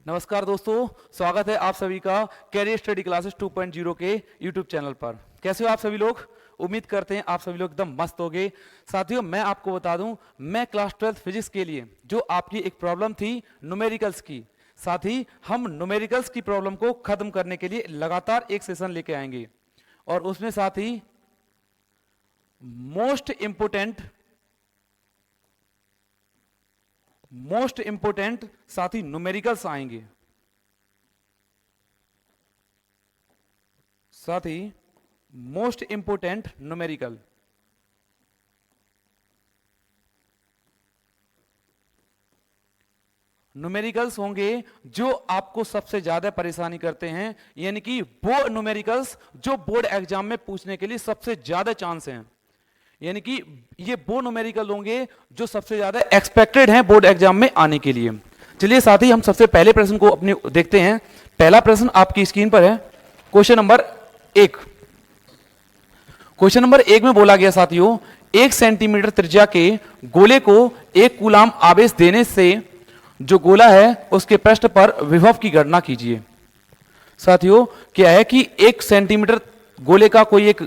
नमस्कार दोस्तों, स्वागत है आप सभी का कैरियर स्टडी क्लासेस 2.0 के यूट्यूब चैनल पर। कैसे हो आप सभी लोग? उम्मीद करते हैं आप सभी लोग एकदम मस्त होंगे। साथियों, मैं आपको बता दूं, मैं क्लास 12 फिजिक्स के लिए जो आपकी एक प्रॉब्लम थी न्यूमेरिकल्स की, साथ ही हम न्यूमेरिकल्स की प्रॉब्लम को खत्म करने के लिए लगातार एक सेशन लेके आएंगे और उसमें साथ ही मोस्ट इंपोर्टेंट साथ ही न्यूमेरिकल्स आएंगे। साथ ही मोस्ट इंपोर्टेंट न्यूमेरिकल्स होंगे जो आपको सबसे ज्यादा परेशानी करते हैं, यानी कि वो न्यूमेरिकल्स जो बोर्ड एग्जाम में पूछने के लिए सबसे ज्यादा चांस हैं, यानी कि ये वो न्यूमेरिकल होंगे जो सबसे ज्यादा एक्सपेक्टेड हैं बोर्ड एग्जाम में आने के लिए। चलिए साथी, हम सबसे पहले प्रश्न को अपने देखते हैं। पहला प्रश्न आपकी स्क्रीन पर है, क्वेश्चन नंबर 1। क्वेश्चन नंबर 1 में बोला गया साथियों, 1 सेंटीमीटर त्रिज्या के गोले को 1 कूलाम आवेश देने से जो गोला है उसके पृष्ठ पर विभव की गणना कीजिए। साथियों, क्या है कि 1 सेंटीमीटर गोले का कोई एक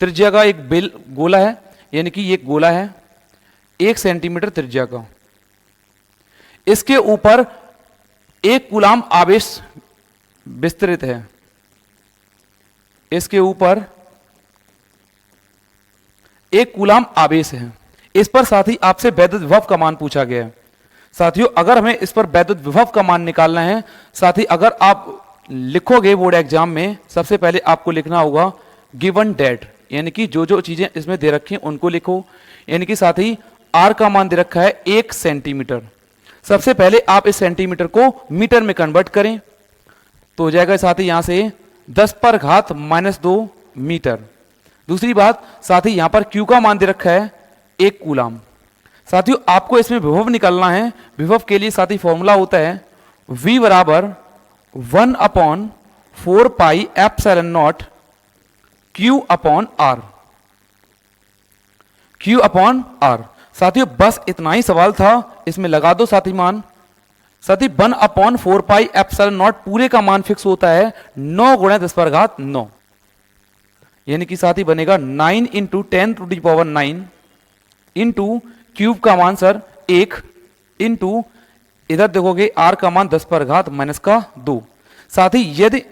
त्रिज्या का एक बेल गोला है, यानी कि ये गोला है 1 सेंटीमीटर त्रिज्या का, इसके ऊपर 1 कूलाम आवेश विस्तृत है। इसके ऊपर 1 कूलाम आवेश है। इस पर साथ ही आपसे वैद्युत विभव का मान पूछा गया है। साथियों, अगर हमें इस पर वैद्युत विभव का मान निकालना है, साथ ही अगर आप लिखोगे बोर्ड एग्जाम में, सबसे पहले आपको लिखना होगा गिवन डेट, यानी कि जो जो चीजें इसमें दे रखी हैं उनको लिखो। यानी कि साथ ही आर का मान दे रखा है 1 सेंटीमीटर। सबसे पहले आप इस सेंटीमीटर को मीटर में कन्वर्ट करें तो हो जाएगा साथ ही यहां से 10⁻⁻² मीटर। दूसरी बात, साथ ही यहां पर क्यू का मान दे रखा है 1 कूलाम। साथियों, आपको इसमें विभव निकालना है। विभव के लिए साथी फॉर्मूला होता है V बराबर 1/4 pi epsilon not Q upon R। Q upon R। साथियों, बस इतना ही सवाल था, इसमें लगा दो साथी मान। साथी 1/4 पाई एप्सिलॉन नॉट पूरे का मान फिक्स होता है 9 × 10⁻⁹, यानी कि साथी बनेगा 9 × 10⁹ इंटू क्यूब का मान सर 1 इंटू इधर देखोगे r का मान 10⁻⁻²। साथ ही यदि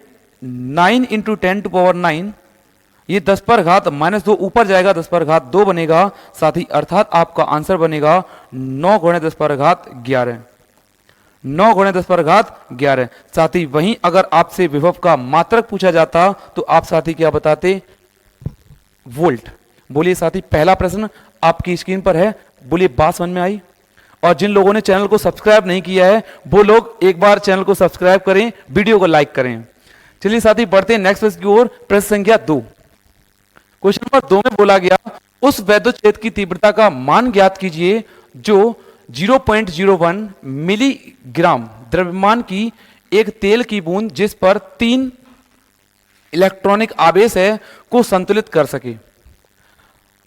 9 × 10⁹ ये 10⁻⁻² ऊपर जाएगा 10⁻² बनेगा साथ ही, अर्थात आपका आंसर बनेगा 9 × 10⁻11। 9 × 10⁻11। साथी वहीं अगर आपसे विभव का मात्रक पूछा जाता तो आप साथी क्या बताते? वोल्ट। बोलिए साथी, पहला प्रश्न आपकी स्क्रीन पर है। बोलिए, बात समझ में आई? और जिन लोगों ने चैनल को सब्सक्राइब नहीं किया है वो लोग एक बार चैनल को सब्सक्राइब करें, वीडियो को लाइक करें। चलिए साथी, बढ़ते हैं नेक्स्ट प्रश्न की ओर। प्रश्न संख्या 2। क्वेश्चन नंबर 2 में बोला गया, उस वैद्युत क्षेत्र की तीव्रता का मान ज्ञात कीजिए जो 0.01 मिलीग्राम द्रव्यमान की एक तेल की बूंद जिस पर 3 इलेक्ट्रॉनिक आवेश है को संतुलित कर सके।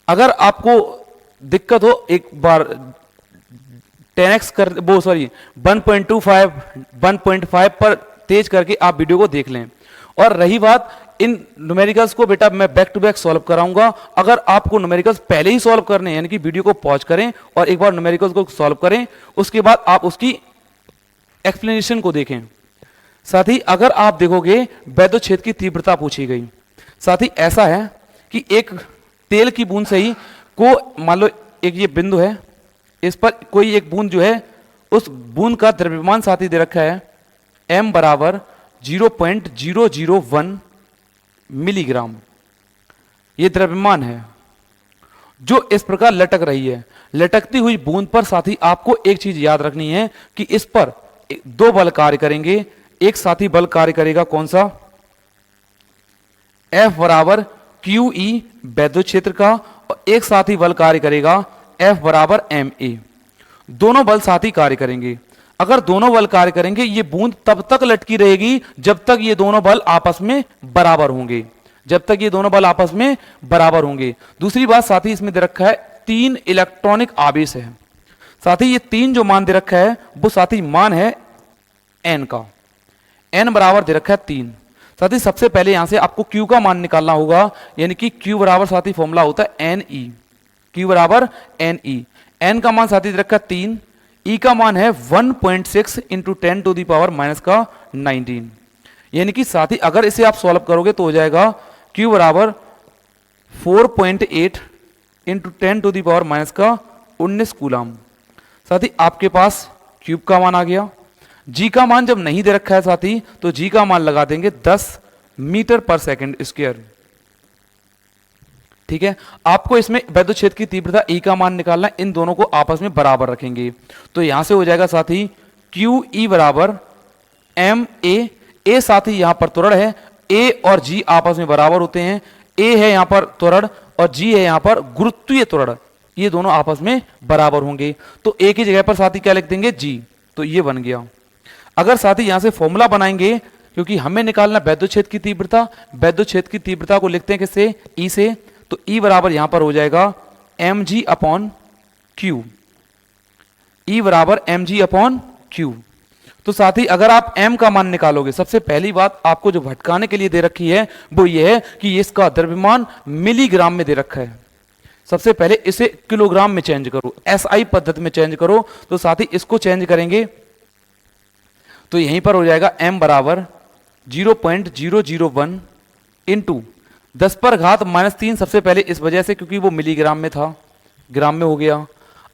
अगर आपको दिक्कत हो, एक बार 10x कर 1.25 पर तेज करके आप वीडियो को देख लें। और रही बात इन न्यूमेरिकल्स को, बेटा मैं बैक टू बैक सॉल्व कराऊंगा। अगर आपको न्यूमेरिकल्स पहले ही सॉल्व करने, यानी कि वीडियो को पॉज करें और एक बार न्यूमेरिकल्स को सॉल्व करें, उसके बाद आप उसकी एक्सप्लेनेशन को देखें। साथ ही अगर आप देखोगे वैद्युत क्षेत्र की तीव्रता पूछी गई। साथ ही ऐसा है कि एक तेल की बूंद से ही को, मान लो एक ये बिंदु है, इस पर कोई एक बूंद जो है, उस बूंद का द्रव्यमान साथी दे रखा है m बराबर 0.001 मिलीग्राम। ये द्रव्यमान है जो इस प्रकार लटक रही है। लटकती हुई बूंद पर साथी आपको एक चीज याद रखनी है कि इस पर 2 बल कार्य करेंगे। एक साथी बल कार्य करेगा कौन सा? F बराबर QE वैद्युत क्षेत्र का, और एक साथी बल कार्य करेगा F बराबर MA। दोनों बल साथी कार्य करेंगे। अगर दोनों बल कार्य करेंगे, ये बूंद तब तक लटकी रहेगी जब तक ये दोनों बल आपस में बराबर होंगे। जब तक ये दोनों बल आपस में बराबर होंगे। दूसरी बात साथी, इसमें दे रखा है 3 इलेक्ट्रॉनिक आवेश है। साथी ये 3 जो मान दे रखा है वो साथी मान है n का। n बराबर दे रखा है 3। साथ ही सबसे पहले यहां से आपको q का मान निकालना होगा, यानी कि q बराबर साथ ही फॉर्मूला होता है ne, q बराबर ne। n का मान साथ ही दे रखा है 3, e का मान है 1.6 into 10 to the power minus का 19, यानी कि साथ ही अगर इसे आप सॉल्व करोगे तो हो जाएगा q बराबर 4.8 into 10 to the power minus का 19 कूलम। साथ ही आपके पास क्यूब का मान आ गया। g का मान जब नहीं दे रखा है साथी, तो g का मान लगा देंगे 10 मीटर पर सेकंड स्क्वायर। ठीक है, आपको इसमें वैद्युत क्षेत्र की तीव्रता E का मान निकालना है, इन दोनों को आपस में बराबर रखेंगे। तो यहां से हो जाएगा साथी क्यू ई बराबर एम ए साथी यहां पर त्वरण है, ए और जी आपस में बराबर होते हैं। ए है यहां पर त्वरण और जी है यहां पर गुरुत्वीय त्वरण, ये दोनों आपस में बराबर होंगे। तो ए की जगह पर साथी क्या लिख देंगे, जी, तो ये बन गया। अगर साथी यहां से फॉर्मूला बनाएंगे, क्योंकि हमें निकालना वैद्युत क्षेत्र की तीव्रता, वैद्युत क्षेत्र की तीव्रता को लिखते हैं किससे, ई से, तो ई बराबर यहां पर हो जाएगा एम जी अपॉन क्यू, ई बराबर एम जी अपॉन क्यू। तो साथ ही अगर आप m का मान निकालोगे, सबसे पहली बात आपको जो भटकाने के लिए दे रखी है वो ये है कि इसका द्रव्यमान मिलीग्राम में दे रखा है। सबसे पहले इसे किलोग्राम में चेंज करो, SI पद्धति में चेंज करो। तो साथ ही इसको चेंज करेंगे तो यहीं पर हो जाएगा m बराबर 0.001 इंटू 10 पर घात -3। सबसे पहले इस वजह से क्योंकि वो मिलीग्राम में था, ग्राम में हो गया।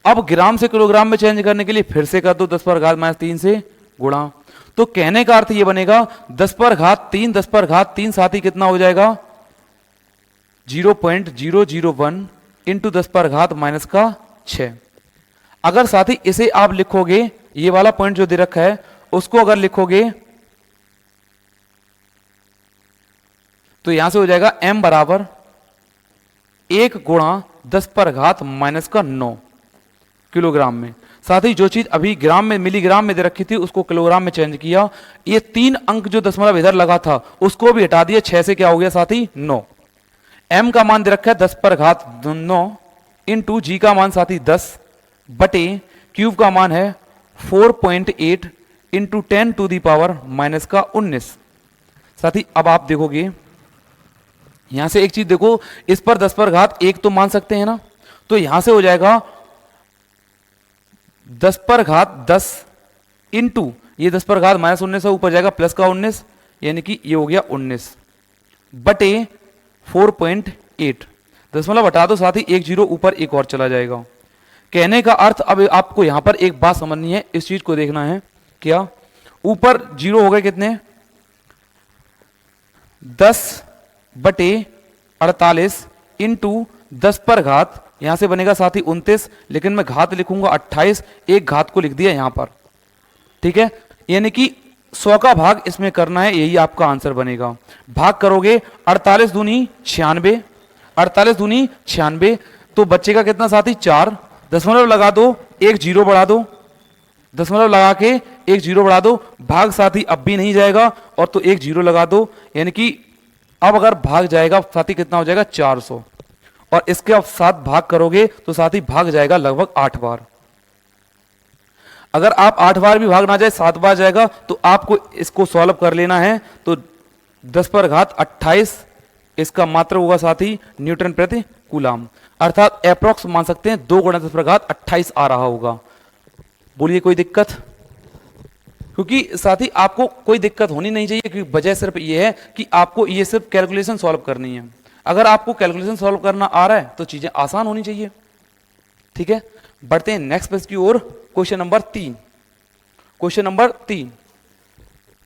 अब ग्राम से किलोग्राम में चेंज करने के लिए फिर से कर दो 10 पर घात -3 से गुणा। तो कहने का अर्थ ये बनेगा 10 पर घात 3, 10 पर घात 3 साथ ही कितना हो जाएगा 0.001 इंटू 10 पर घात -6। अगर साथ ही इसे आप लिखोगे, ये वाला पॉइंट जो दे रखा है उसको अगर लिखोगे तो यहां से हो जाएगा m बराबर 1 गुणा 10 पर घात -9 किलोग्राम में। साथ ही जो चीज अभी ग्राम में मिलीग्राम में दे रखी थी उसको किलोग्राम में चेंज किया। ये 3 अंक जो दशमलव इधर लगा था उसको भी हटा दिया, 6 से क्या हो गया साथी 9। m का मान दे रखा है 10 पर घात 9 इंटू जी का मान साथी 10 बटे क्यूब का मान है 4.8 इंटू 10 टू दी पावर -19। साथी अब आप देखोगे यहां से एक चीज देखो, इस पर 10 पर घात 1 तो मान सकते हैं ना, तो यहां से हो जाएगा 10 पर घात 10 इंटू ये 10 पर घात -19 ऊपर जाएगा प्लस का 19, यानी कि ये हो गया 19 बटे 4.8। दशमलव हटा दो साथ ही 1 0 ऊपर एक और चला जाएगा। कहने का अर्थ अब आपको यहां पर एक बात समझनी है, इस चीज को देखना है। क्या ऊपर 0 हो गए कितने 10 बटे 48 इंटू 10 पर घात, यहां से बनेगा साथी 29, लेकिन मैं घात लिखूंगा 28, एक घात को लिख दिया यहां पर। ठीक है, यानी कि 100 का भाग इसमें करना है, यही आपका आंसर बनेगा। भाग करोगे 48 दूनी 96, 48 दूनी 96, तो बच्चेगा कितना साथी 4। दशमलव लगा दो, एक 0 बढ़ा दो, दशमलव लगा के एक 0 बढ़ा दो, भाग साथी अब भी नहीं जाएगा और तो एक 0 लगा दो, यानी कि अब अगर भाग जाएगा साथी कितना हो जाएगा 400, और इसके साथ भाग करोगे तो साथी भाग जाएगा लगभग 8 बार। अगर आप 8 बार भी भाग ना जाए 7 बार जाएगा, तो आपको इसको सॉल्व कर लेना है। तो 10 पर घात 28 इसका मात्र होगा साथी न्यूटन प्रति कूलम, अर्थात एप्रोक्स मान सकते हैं 2 गुणा 10 पर घात 28 आ रहा होगा। बोलिए कोई दिक्कत? क्योंकि साथी आपको कोई दिक्कत होनी नहीं चाहिए, क्योंकि वजह सिर्फ ये है कि आपको ये सिर्फ कैलकुलेशन सॉल्व करनी है। अगर आपको कैलकुलेशन सॉल्व करना आ रहा है तो चीजें आसान होनी चाहिए। ठीक है, बढ़ते हैं नेक्स्ट पेज की ओर। Question number 3। क्वेश्चन नंबर 3,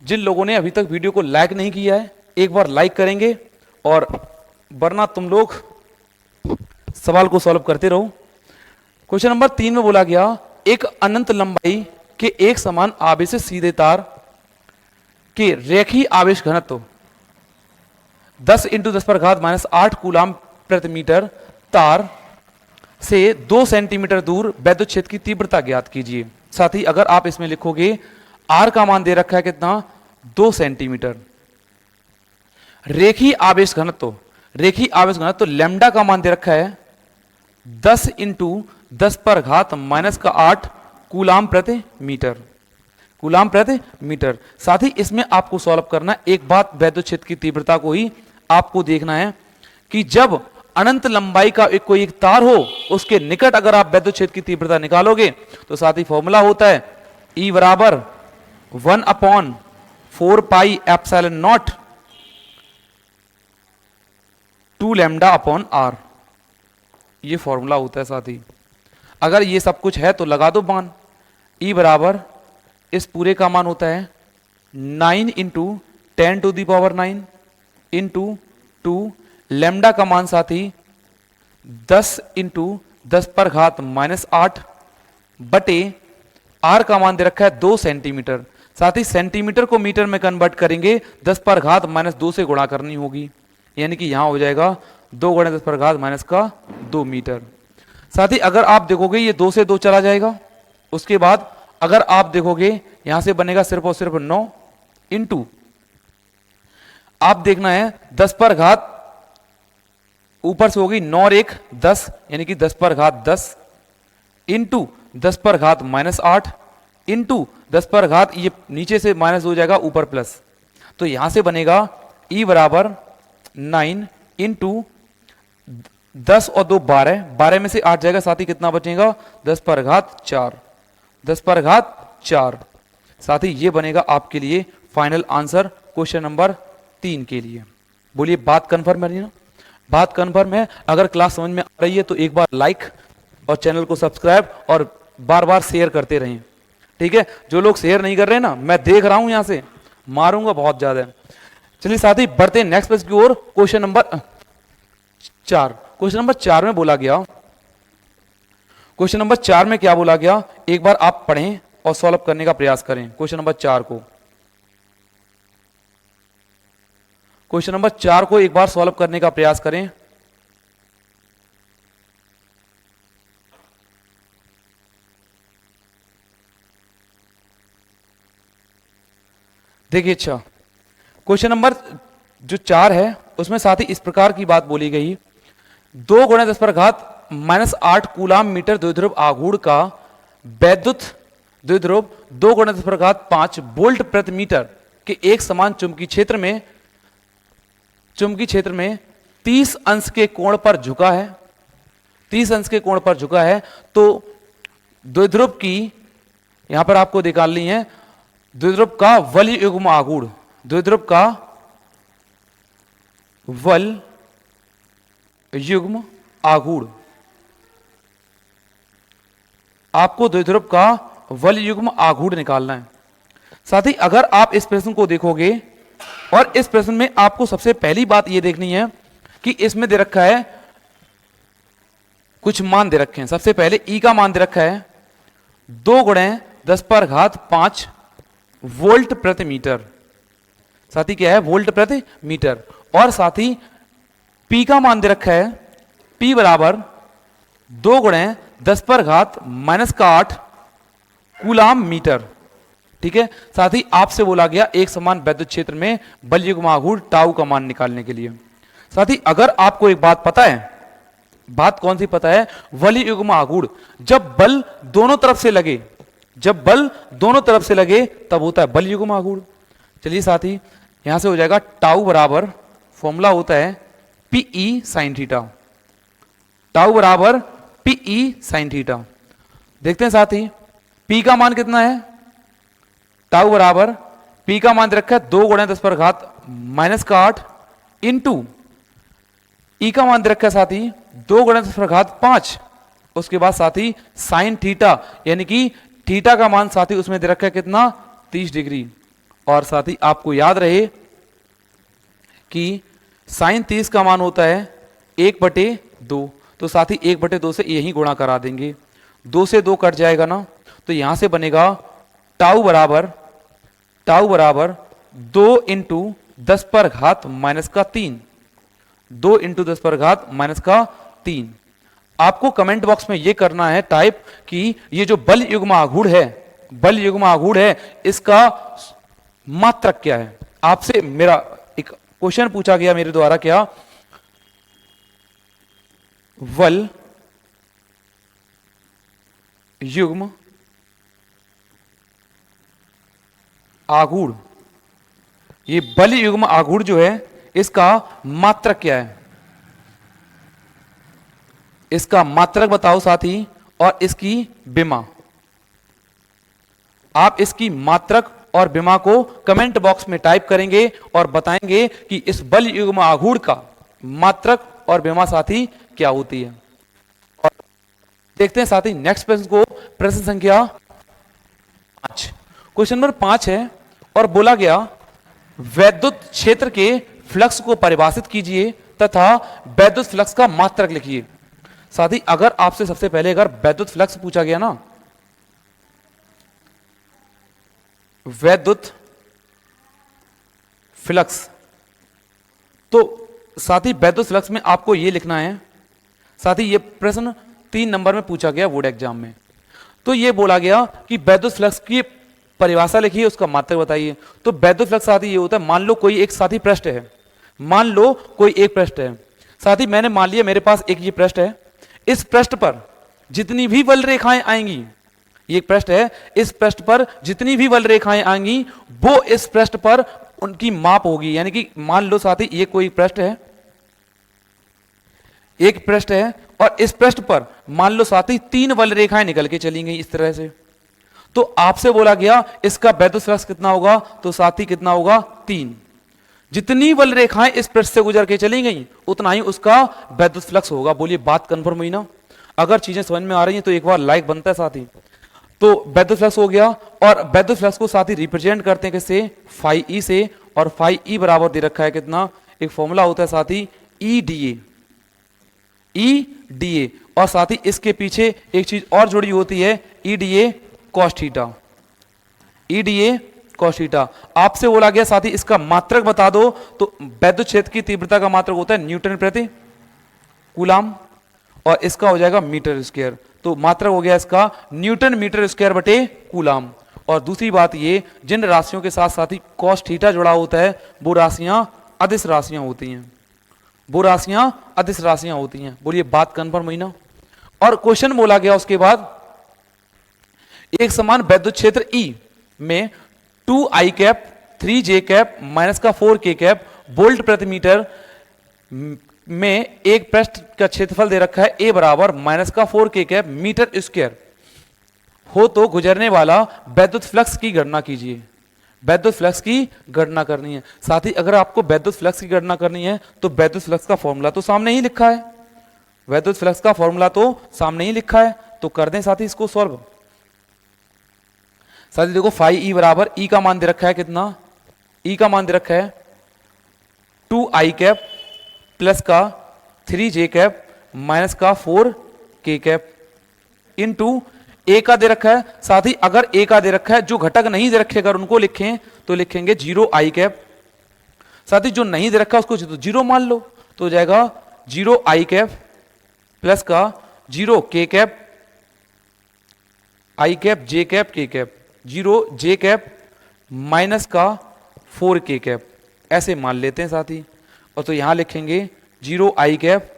जिन लोगों ने अभी तक वीडियो को लाइक नहीं किया है एक बार लाइक करेंगे, और वरना तुम लोग सवाल को सॉल्व करते रहो। क्वेश्चन नंबर 3 में बोला गया, एक अनंत लंबाई के एक समान आवेशित सीधे तार के रेखीय आवेश घनत्व 10 इंटू 10 पर घात -8 कूलम प्रति मीटर तार से 2 सेंटीमीटर दूर वैद्युत क्षेत्र की तीव्रता ज्ञात कीजिए। साथ ही अगर आप इसमें लिखोगे R का मान दे रखा है कितना 2 सेंटीमीटर। रेखीय आवेश घनत्व, रेखीय आवेश घनत्व लैम्डा का मान दे रखा है 10 इंटू 10 पर घात -8 कूलम प्रति मीटर। कूलाम प्रति मीटर। साथ ही इसमें आपको सॉल्व करना है, एक बात वैद्युत क्षेत्र की तीव्रता को ही आपको देखना है कि जब अनंत लंबाई का कोई एक तार हो, उसके निकट अगर आप वैद्युत क्षेत्र की तीव्रता निकालोगे तो साथ ही फॉर्मूला होता है E बराबर 1/4 pi epsilon not 2 lambda upon R, ये फॉर्मूला होता है। साथ ही अगर ये सब कुछ है तो लगा दो मान। E बराबर इस पूरे का मान होता है 9 इंटू 10⁹ इंटू 2, लैम्डा का मान साथ ही 10 इंटू 10⁻⁻8 बटे R का मान दे रखा है 2 सेंटीमीटर। साथ ही सेंटीमीटर को मीटर में कन्वर्ट करेंगे 10⁻⁻2 से गुणा करनी होगी, यानी कि यहां हो जाएगा 2 × 10⁻2 मीटर। साथ ही अगर आप देखोगे ये 2 से 2 चला जाएगा, उसके बाद अगर आप देखोगे यहां से बनेगा सिर्फ और सिर्फ 9 इंटू, आप देखना है 10 ऊपर से होगी 9 और 1 10, यानी कि 10 इंटू 10⁻⁻8 इंटू 10 ये नीचे से माइनस हो जाएगा ऊपर प्लस, तो यहां से बनेगा E बराबर 9 इंटू 10 और 2 12, 12 में से 8 जाएगा, साथ ही कितना बचेगा 10⁻4। साथ ही ये बनेगा आपके लिए फाइनल आंसर क्वेश्चन नंबर 3 के लिए। बोलिए बात कंफर्म है ना? बात कंफर्म है। अगर क्लास समझ में आ रही है तो एक बार लाइक और चैनल को सब्सक्राइब और बार बार शेयर करते रहें, ठीक है? जो लोग शेयर नहीं कर रहे हैं ना, मैं देख रहा हूं, यहां से मारूंगा बहुत ज्यादा। चलिए साथ ही बढ़ते हैं नेक्स्ट पेज की ओर। Question number 4। क्वेश्चन नंबर 4 में बोला गया, क्वेश्चन नंबर 4 में क्या बोला गया, एक बार आप पढ़ें और सॉल्व करने का प्रयास करें क्वेश्चन नंबर 4 को। क्वेश्चन नंबर 4 को एक बार सॉल्व करने का प्रयास करें। देखिए, अच्छा क्वेश्चन नंबर जो 4 है उसमें साथ ही इस प्रकार की बात बोली गई, 2 × 10⁻⁸ कूलाम मीटर द्विध्रुव आघूर्ण का वैद्युत द्विध्रुव 2 × 10⁵ वोल्ट प्रति मीटर के एक समान चुंबकीय क्षेत्र में 30 अंश के कोण पर झुका है, 30 अंश के कोण पर झुका है। तो द्विध्रुव की यहां पर आपको निकालनी है द्विध्रुव का वल युग्म आघूर्ण, द्विध्रुव का वल युग्म आघूर्ण, आपको द्विध्रुव का वल युग्म आघूर्ण निकालना है। साथ ही अगर आप इस प्रश्न को देखोगे और इस प्रश्न में आपको सबसे पहली बात यह देखनी है कि इसमें दे रखा है कुछ मान दे रखे हैं। सबसे पहले E का मान दे रखा है 2 × 10⁵ वोल्ट प्रति मीटर, साथ ही क्या है वोल्ट प्रति मीटर, और साथ ही P का मान दे रखा है P बराबर 2 × 10⁻⁻8 कूलाम मीटर, ठीक है। साथ ही आपसे बोला गया एक समान वैद्युत क्षेत्र में बल युग्म आघूर्ण टाउ का मान निकालने के लिए। साथ ही अगर आपको एक बात पता है, बात कौन सी पता है, बल युग्म आघूर्ण जब बल दोनों तरफ से लगे, जब बल दोनों तरफ से लगे तब होता है बल युग्म आघूर्ण। चलिए साथ ही यहां से हो जाएगा टाउ बराबर, फॉर्मूला होता है Pe sin थीटा, टाउ बराबर Pe sin थीटा। देखते हैं साथ ही P का मान कितना है, टाउ बराबर P का मान रखा है 2 × 10⁻⁻8 इंटू E का मान रखा है साथ ही 2 × 10⁵5, उसके बाद साथ ही साइन थीटा, यानी कि थीटा का मान साथ ही उसमें दे रखा है कितना 30 डिग्री। और साथ ही आपको याद रहे कि साइन 30 का मान होता है 1/2, तो साथ ही 1/2 से यही गुणा करा देंगे, 2 से 2 कट जाएगा ना, तो यहां से बनेगा टाउ बराबर 2 × 10⁻⁻3, 2 × 10⁻⁻3। आपको कमेंट बॉक्स में यह करना है टाइप कि ये जो बल युग्म आघूर्ण है, बल युग्म आघूर्ण है, इसका मात्रक क्या है। आपसे मेरा एक क्वेश्चन पूछा गया मेरे द्वारा, क्या बल युग्म आघूर्ण, ये बल युग्म आघूर्ण जो है इसका मात्रक क्या है, इसका मात्रक बताओ साथी, और इसकी विमा। आप इसकी मात्रक और विमा को कमेंट बॉक्स में टाइप करेंगे और बताएंगे कि इस बल युग्म आघूर्ण का मात्रक और विमा साथी क्या होती है। और देखते हैं साथी नेक्स्ट प्रश्न को, प्रश्न संख्या 5। क्वेश्चन नंबर 5 है और बोला गया वैद्युत क्षेत्र के फ्लक्स को परिभाषित कीजिए तथा वैद्युत फ्लक्स का मात्रक लिखिए। साथी अगर आपसे सबसे पहले अगर वैद्युत फ्लक्स पूछा गया ना, वैद्युत फ्लक्स, तो साथी वैद्युत फ्लक्स में आपको यह लिखना है। साथी ये प्रश्न 3 नंबर में पूछा गया बोर्ड एग्जाम में। तो ये बोला गया कि वैद्युत फ्लक्स की परिभाषा लिखिए, उसका मात्रक बताइए। तो वैद्युत फ्लक्स साथी ये होता है, मान लो कोई एक साथी पृष्ठ है, मान लो कोई एक पृष्ठ है साथी, मैंने मान लिया मेरे पास एक ये पृष्ठ है, इस पृष्ठ पर जितनी भी बल रेखाएं आएंगी, ये एक पृष्ठ है, इस पृष्ठ पर जितनी भी बल रेखाएं आएंगी वो इस पृष्ठ पर उनकी माप होगी। यानी कि मान लो साथी ये कोई पृष्ठ है, एक पृष्ठ है और इस पृष्ठ पर मान लो साथी 3 बल रेखाएं निकल के चली गई इस तरह से। तो आपसे बोला गया इसका वैद्युत फ्लक्स कितना होगा, तो साथी कितना होगा 3। जितनी बल रेखाएं इस पृष्ठ से गुजर के चली गई उतना ही उसका वैद्युत फ्लक्स होगा। बोलिए बात कंफर्म हुई ना? अगर चीजें समझ में आ रही हैं तो एक बार लाइक बनता है साथी। तो वैद्युत फ्लक्स हो गया, और वैद्युत फ्लक्स को साथी रिप्रेजेंट करते हैं किससे, फाई ई से, और फाई ई बराबर दे रखा है कितना, एक फॉर्मूला होता है साथी ई डी ए, और साथी इसके पीछे एक चीज और जुड़ी होती है, E D A cos theta, E D A cos theta. आपसे बोला गया साथी इसका मात्रक बता दो, तो वैद्युत क्षेत्र की तीव्रता का मात्रक होता है न्यूटन प्रति कूलाम, और इसका हो जाएगा मीटर स्क्वायर। तो मात्रक हो गया इसका न्यूटन मीटर स्क्वायर बटे कूलाम। और दूसरी बात ये, जिन राशियों के साथ साथी कॉस थीटा जुड़ा होता है वो राशियां अदिश राशियां होती हैं, वो राशियां अदिश राशियां होती हैं। बोलिए बात कंफर्म हुई ना? और क्वेश्चन बोला गया उसके बाद, एक समान वैद्युत क्षेत्र ई में 2i cap 3j cap minus का 4k कैप वोल्ट प्रति मीटर में एक पृष्ठ का क्षेत्रफल दे रखा है a बराबर माइनस का 4k कैप मीटर स्क्वायर हो तो गुजरने वाला वैद्युत फ्लक्स की गणना कीजिए। वैद्युत फ्लक्स की गणना करनी है साथी। अगर आपको वैद्युत फ्लक्स की गणना करनी है तो वैद्युत फ्लक्स का फॉर्मूला तो सामने ही लिखा है, वैद्युत फ्लक्स का फॉर्मूला तो सामने ही लिखा है। तो कर दें साथी इसको सॉल्व। साथी देखो फाई ई बराबर ई का मान दे रखा है कितना, ई का मान दे रखा है 2i कैप प्लस का 3j कैप माइनस का 4k कैप इनटू ए का दे रखा है साथी। अगर ए का दे रखा है, जो घटक नहीं दे रखे अगर उनको लिखें तो लिखेंगे 0i कैप साथी, जो नहीं दे रखा उसको 0 मान लो तो हो जाएगा 0i कैप प्लस का 0k cap i cap j cap k cap 0j cap minus का 4k कैप, ऐसे मान लेते हैं साथी। और तो यहां लिखेंगे 0i कैप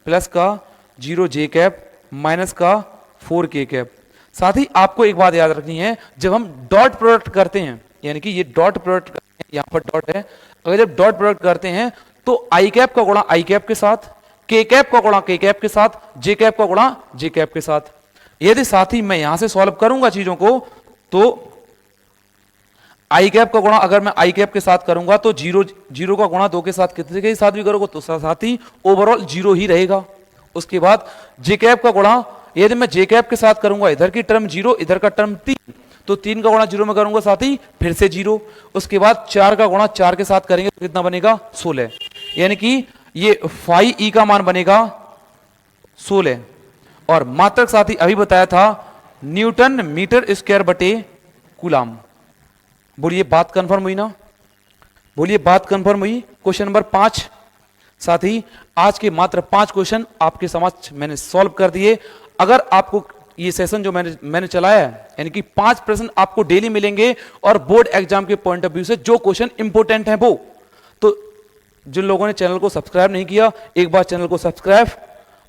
प्लस का 0j कैप माइनस का 4k कैप। साथी आपको एक बात याद रखनी है, जब हम डॉट प्रोडक्ट करते हैं, यानी कि ये डॉट प्रोडक्ट करते हैं, यहां पर डॉट है, अगर जब डॉट प्रोडक्ट करते हैं तो i कैप का गुणा i कैप के साथ, k कैप का गुणा k कैप के साथ, j कैप का गुणा j कैप के साथ। यदि साथी मैं यहां से सॉल्व करूंगा चीजों को तो i कैप का गुणा अगर मैं i कैप के साथ करूंगा तो 0 का गुणा 2 के साथ कितने के साथ भी करोगे तो साथी ओवरऑल 0 ही रहेगा। उसके बाद j कैप का गुणा यदि मैं j कैप के साथ करूंगा, इधर की टर्म 0 इधर का टर्म 3, तो 3 का गुणा 0 में करूंगा साथी फिर से 0। उसके बाद 4 का गुणा 4 के साथ करेंगे तो कितना बनेगा 16, यानी कि ये फाई ई का मान बनेगा 16। और मात्रक साथी अभी बताया था न्यूटन मीटर स्क्वायर बटे कूलाम। बोलिए बात कंफर्म हुई ना? बोलिए बात कंफर्म हुई? क्वेश्चन नंबर 5 साथी, आज के मात्र 5 क्वेश्चन आपके समक्ष मैंने सॉल्व कर दिए। अगर आपको ये सेशन जो मैंने चलाया है, यानी कि 5 प्रश्न आपको डेली मिलेंगे और बोर्ड एग्जाम के पॉइंट ऑफ व्यू से जो क्वेश्चन इंपॉर्टेंट है वो, तो जिन लोगों ने चैनल को सब्सक्राइब नहीं किया एक बार चैनल को सब्सक्राइब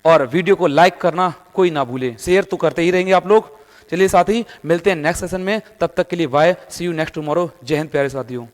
और वीडियो को लाइक करना कोई ना भूले, शेयर तो करते ही रहेंगे आप लोग। चलिए साथी मिलते हैं नेक्स्ट सेशन में, तब तक के लिए bye, see you next tomorrow. जय हिंद प्यारे साथियों।